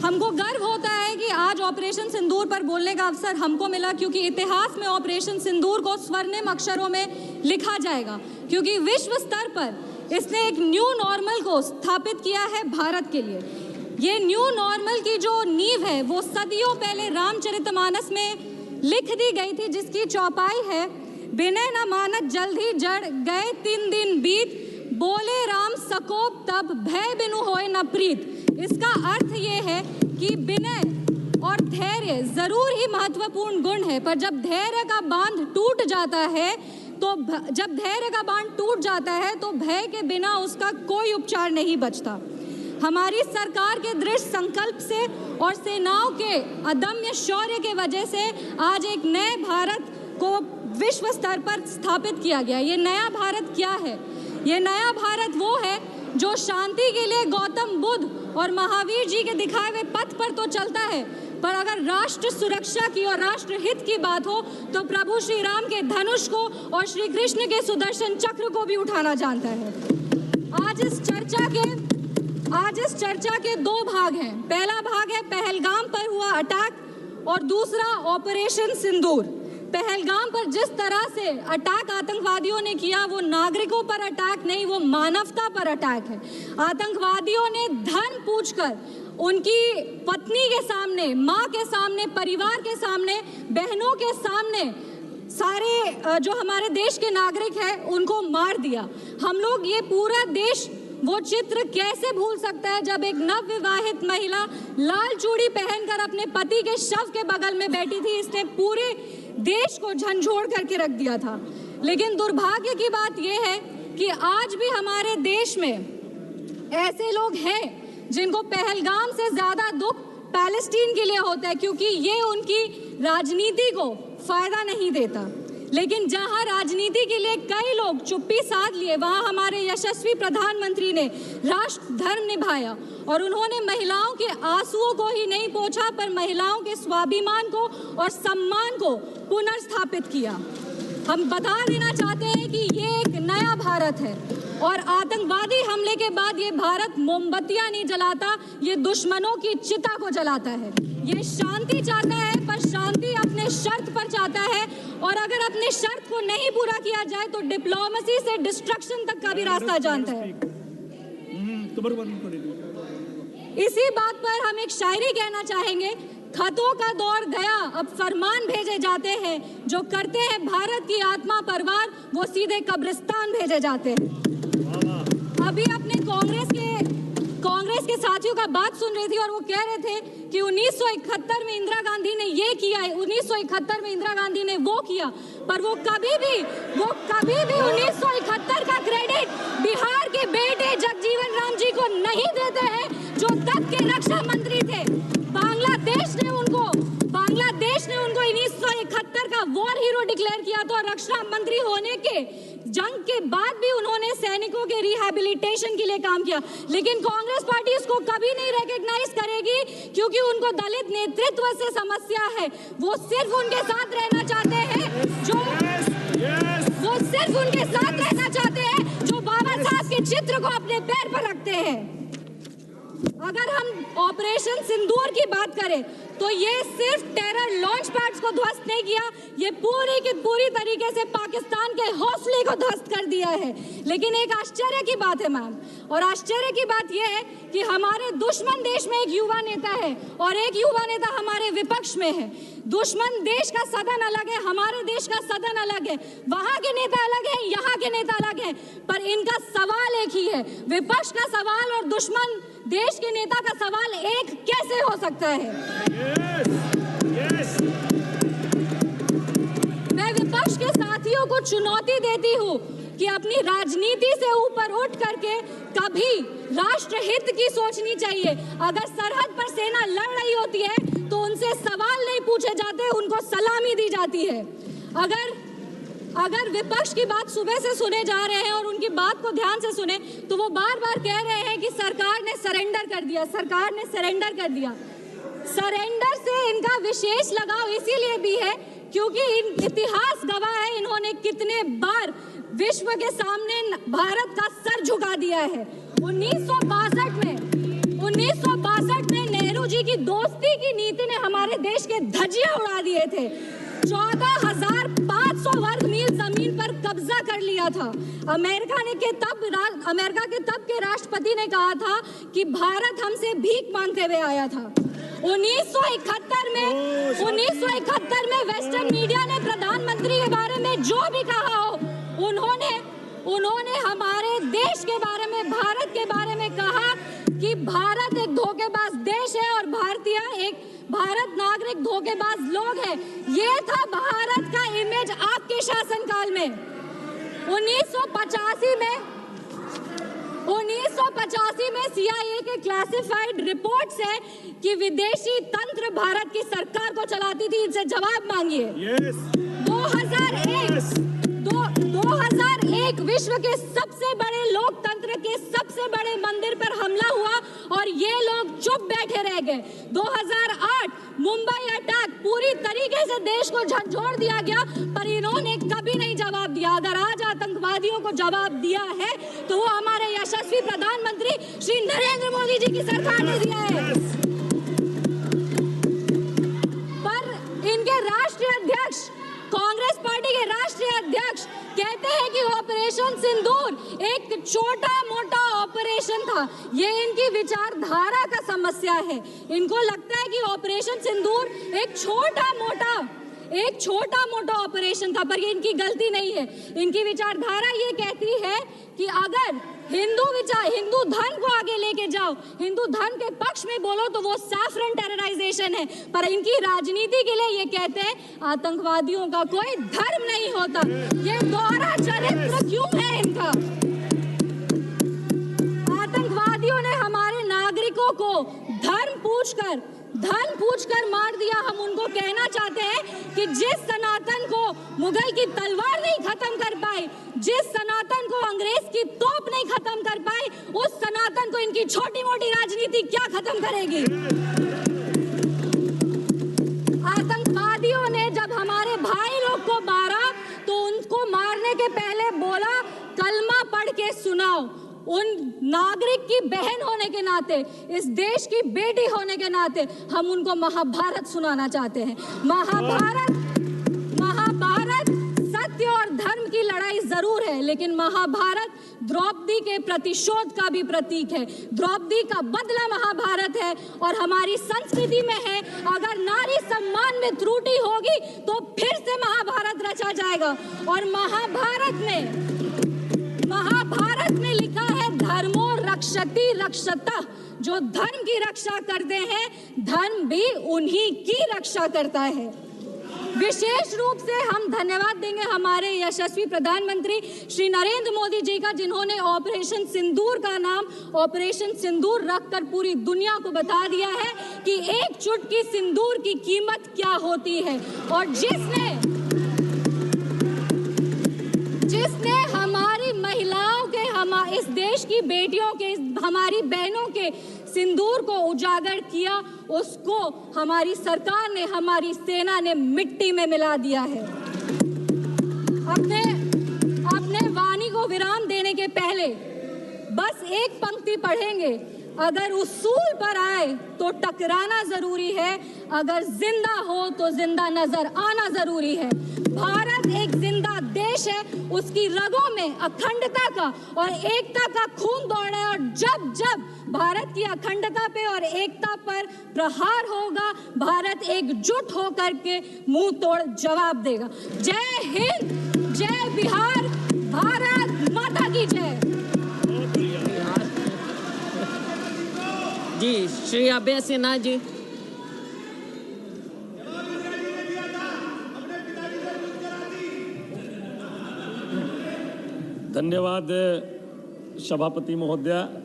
हमको गर्व होता है कि आज ऑपरेशन सिंदूर पर बोलने का अवसर हमको मिला, क्योंकि इतिहास में ऑपरेशन सिंदूर को स्वर्णिम अक्षरों में लिखा जाएगा, क्योंकि विश्व स्तर पर इसने एक न्यू नॉर्मल को स्थापित किया है भारत के लिए। ये न्यू नॉर्मल की जो नींव है वो सदियों पहले रामचरितमानस में लिख दी गई थी, जिसकी चौपाई है, बिनय न मानत जल्द ही जड़ गए 3 दिन बीत, बोले राम सकोप तब भय बिनु होए न प्रीत। इसका अर्थ ये है कि विनय और धैर्य जरूर ही महत्वपूर्ण गुण है, पर जब धैर्य का बांध टूट जाता है तो भय के बिना उसका कोई उपचार नहीं बचता। हमारी सरकार के दृढ़ संकल्प से और सेनाओं के अदम्य शौर्य के वजह से आज एक नए भारत को विश्व स्तर पर स्थापित किया गया। ये नया भारत क्या है? ये नया भारत वो है जो शांति के लिए गौतम बुद्ध और महावीर जी के दिखाए हुए पथ पर तो चलता है, पर अगर राष्ट्र सुरक्षा की और राष्ट्र हित की बात हो तो प्रभु श्री राम के धनुष को और श्री कृष्ण के सुदर्शन चक्र को भी उठाना जानता है। आज इस चर्चा के 2 भाग हैं। पहला भाग है पहलगाम पर हुआ अटैक और दूसरा ऑपरेशन सिंदूर। पहलगाम पर जिस तरह से अटैक आतंकवादियों ने किया वो नागरिकों पर अटैक नहीं, वो मानवता पर अटैक है। आतंकवादियों ने धर्म पूछकर उनकी पत्नी के सामने, माँ के सामने, परिवार के सामने, बहनों के सामने सारे जो हमारे देश के नागरिक हैं उनको मार दिया। हम लोग ये पूरा देश वो चित्र कैसे भूल सकता है जब एक नवविवाहित महिला लाल चूड़ी पहनकर अपने पति के शव के बगल में बैठी थी। इसने पूरे देश को झंझोड़ करके रख दिया था। लेकिन दुर्भाग्य की बात यह है कि आज भी हमारे देश में ऐसे लोग हैं जिनको पहलगाम से ज्यादा दुख पैलेस्टीन के लिए होता है, क्योंकि ये उनकी राजनीति को फायदा नहीं देता। लेकिन जहां राजनीति के लिए कई लोग चुप्पी साध लिए, वहां हमारे यशस्वी प्रधानमंत्री ने राष्ट्र धर्म निभाया और उन्होंने महिलाओं के आंसुओं को ही नहीं पोंछा, पर महिलाओं के स्वाभिमान को और सम्मान को पुनर्स्थापित किया। हम बता देना चाहते हैं कि ये एक नया भारत है और आतंकवादी हमले के बाद ये भारत मोमबत्तियां नहीं जलाता, ये दुश्मनों की चिता को जलाता है। ये शांति चाहता है, पर शांति अपने शर्त पर चाहता है, और अगर अपने शर्त को नहीं पूरा किया जाए तो डिप्लोमेसी से डिस्ट्रक्शन तक का भी रास्ता जानता है। इसी बात पर हम एक शायरी कहना चाहेंगे, खतों का दौर गया अब फरमान भेजे जाते हैं, जो करते हैं भारत की आत्मा परवार वो सीधे कब्रिस्तान भेजे जाते हैं। अभी अपने कांग्रेस के साथियों का बात सुन रही थी और वो कह रहे थे कि 1971 में इंदिरा गांधी ने ये किया है, 1971 में इंदिरा गांधी ने वो किया, पर वो कभी भी 1971 का क्रेडिट बिहार के बेटे जगजीवन राम जी को नहीं देते हैं, जो तब के रक्षा मंत्री थे। बांग्लादेश ने उनको 1971 का वॉर हीरो डिक्लेयर किया था, और रक्षा मंत्री होने के जंग के बाद भी उन्होंने सैनिकों के रिहैबिलिटेशन के लिए काम किया। लेकिन कांग्रेस पार्टी इसको कभी नहीं रिकॉग्नाइज करेगी, क्योंकि उनको दलित नेतृत्व से समस्या है। वो सिर्फ उनके साथ रहना चाहते हैं जो बाबा साहब के चित्र को अपने पैर पर रखते हैं। अगर हम ऑपरेशन सिंदूर की बात करें तो ये सिर्फ टेरर लॉन्च पैड्स को ध्वस्त नहीं किया, ये पूरी की पूरी तरीके से पाकिस्तान के हौसले को ध्वस्त कर दिया है। लेकिन एक आश्चर्य की बात है मैम, और आश्चर्य की बात यह है कि हमारे दुश्मन देश में एक युवा नेता है और एक युवा नेता हमारे विपक्ष में है। दुश्मन देश का सदन अलग है, हमारे देश का सदन अलग है, वहां के नेता अलग है, यहाँ के नेता अलग है, पर इनका सवाल एक ही है। विपक्ष का सवाल और दुश्मन देश के नेता का सवाल एक कैसे हो सकता है? मैं विपक्ष के साथियों को चुनौती देती हूँ कि अपनी राजनीति से ऊपर उठ करके कभी राष्ट्र हित की सोचनी चाहिए। अगर सरहद पर सेना लड़ रही होती है तो उनसे सवाल नहीं पूछे जाते, उनको सलामी दी जाती है। अगर विपक्ष की बात सुबह से सुने जा रहे हैं और उनकी बात को ध्यान से सुने तो वो बार बार कह रहे हैं कि सरकार ने सरेंडर कर दिया, सरकार ने सरेंडर कर दिया। सरेंडर से इनका विशेष लगाव इसीलिए भी है क्योंकि इतिहास गवाह है इन्होंने कितने बार विश्व के सामने भारत का सर झुका दिया है। 1962 में नेहरू जी की इनकी दोस्ती की नीति ने हमारे देश के धज्जियां उड़ा दिए थे। 14,500 वर्ग मील जमीन पर कब्जा कर लिया था। अमेरिका के तब के राष्ट्रपति ने कहा था कि भारत हमसे भीख मांगते हुए आया था। 1971 में वेस्टर्न मीडिया ने प्रधानमंत्री के बारे में जो भी कहा हो, उन्होंने हमारे देश के बारे में, भारत के बारे में कहा कि भारत एक धोखेबाज देश है और भारत नागरिक धोखेबाज लोग हैं। ये था भारत का इमेज आपके शासनकाल में। 1985 में CIA के क्लासिफाइड रिपोर्ट्स है कि विदेशी तंत्र भारत की सरकार को चलाती थी। इनसे जवाब मांगिए। 2001 विश्व के सबसे बड़े लोकतंत्र के सबसे बड़े मंदिर पर हमला हुआ और ये लोग चुप बैठे रह गए। 2008 मुंबई अटैक, पूरी तरीके से देश को झकझोर दिया गया, पर इन्होंने कभी नहीं जवाब दिया। अगर आज आतंकवादियों को जवाब दिया है तो वो हमारे यशस्वी प्रधानमंत्री श्री नरेंद्र मोदी जी की सरकार ने दिया है। पर इनके राष्ट्रीय अध्यक्ष, कांग्रेस पार्टी के राष्ट्रीय अध्यक्ष कहते हैं कि ऑपरेशन सिंदूर एक छोटा मोटा ऑपरेशन था। ये इनकी विचारधारा का समस्या है। इनको लगता है कि ऑपरेशन सिंदूर एक छोटा मोटा ऑपरेशन था, पर ये इनकी गलती नहीं है। इनकी विचारधारा ये कहती है कि अगर हिंदू धर्म को आगे लेके जाओ, हिंदू धर्म के पक्ष में बोलो तो वो सैफरन टेरराइजेशन है। पर इनकी राजनीति के लिए ये कहते हैं आतंकवादियों का कोई धर्म नहीं होता। ये दोहरा चरित्र क्यों है इनका? आतंकवादियों ने हमारे नागरिकों को धर्म पूछकर मार दिया। हम उनको कहना चाहते हैं कि जिस सनातन को मुगल की तलवार नहीं खत्म कर पाई, जिस सनातन को अंग्रेज की तोप नहीं खत्म कर पाई, उस सनातन को इनकी छोटी मोटी राजनीति क्या खत्म करेगी? आतंकवादियों ने जब हमारे भाई लोग को मारा तो उनको मारने के पहले बोला कलमा पढ़ के सुनाओ। उन नागरिक की बहन होने के नाते, इस देश की बेटी होने के नाते हम उनको महाभारत सुनाना चाहते हैं। महाभारत सत्य और धर्म की लड़ाई जरूर है, लेकिन महाभारत द्रौपदी के प्रतिशोध का भी प्रतीक है। द्रौपदी का बदला महाभारत है और हमारी संस्कृति में है। अगर नारी सम्मान में त्रुटि होगी तो फिर से महाभारत रचा जाएगा। और महाभारत में लिखा है धर्मो रक्षति रक्षतः। जो धर्म की रक्षा करते हैं, धर्म भी उन्हीं की रक्षा करता है। विशेष रूप से हम धन्यवाद देंगे हमारे यशस्वी प्रधानमंत्री श्री नरेंद्र मोदी जी का, जिन्होंने ऑपरेशन सिंदूर का नाम ऑपरेशन सिंदूर रखकर पूरी दुनिया को बता दिया है कि एक चुटकी सिंदूर की कीमत क्या होती है। और जिसने हमारी महिलाओं के, इस देश की बेटियों के, हमारी बहनों के सिंदूर को उजागर किया, उसको हमारी सरकार ने, हमारी सेना ने मिट्टी में मिला दिया है। अपने वाणी को विराम देने के पहले बस एक पंक्ति पढ़ेंगे। अगर उसूल पर आए तो टकराना जरूरी है, अगर जिंदा हो तो जिंदा नजर आना जरूरी है। भारत एक जिंदा देश है, उसकी रगों में अखंडता का और एकता का खून दौड़ रहा है। और जब जब भारत की अखंडता पे और एकता पर प्रहार होगा, भारत एकजुट होकर के मुंह तोड़ जवाब देगा। जय हिंद, जय बिहार, भारत माता की जय। जी श्री अभय सिन्हा जी। धन्यवाद सभापति महोदया।